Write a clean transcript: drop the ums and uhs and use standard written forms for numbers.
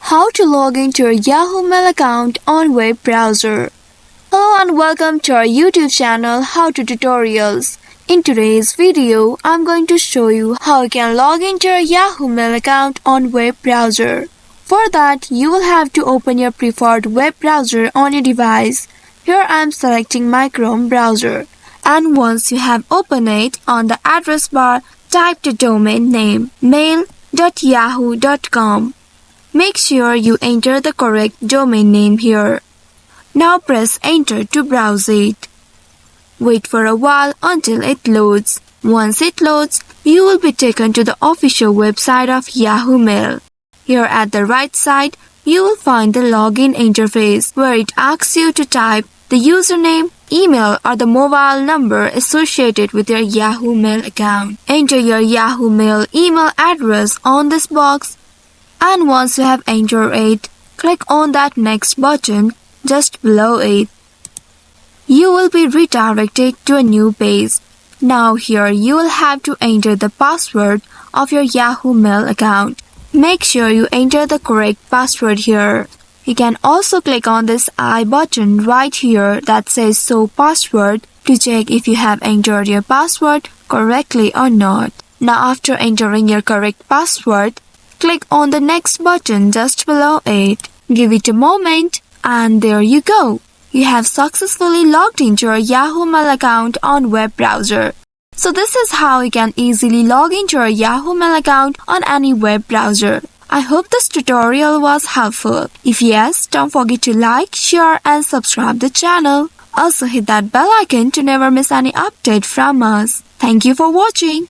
How to log into your Yahoo Mail account on web browser. Hello and welcome to our YouTube channel How to Tutorials. In today's video, I'm going to show you how you can log into your Yahoo Mail account on web browser. For that, you will have to open your preferred web browser on your device. Here I'm selecting my Chrome browser. And once you have opened it, on the address bar, type the domain name mail.yahoo.com. Make sure you enter the correct domain name here. Now press enter to browse it. Wait for a while until it loads. Once it loads, you will be taken to the official website of Yahoo Mail. Here at the right side, you will find the login interface where it asks you to type the username, email or the mobile number associated with your Yahoo Mail account. Enter your Yahoo Mail email address on this box. And once you have entered it, click on that next button just below it. You will be redirected to a new page. Now here you will have to enter the password of your Yahoo Mail account. Make sure you enter the correct password here. You can also click on this I button right here that says Show Password to check if you have entered your password correctly or not. Now after entering your correct password, click on the next button just below it. Give it a moment and there you go. You have successfully logged into your Yahoo Mail account on web browser. So this is how you can easily log into your Yahoo Mail account on any web browser. I hope this tutorial was helpful. If yes, don't forget to like, share and subscribe the channel. Also hit that bell icon to never miss any update from us. Thank you for watching.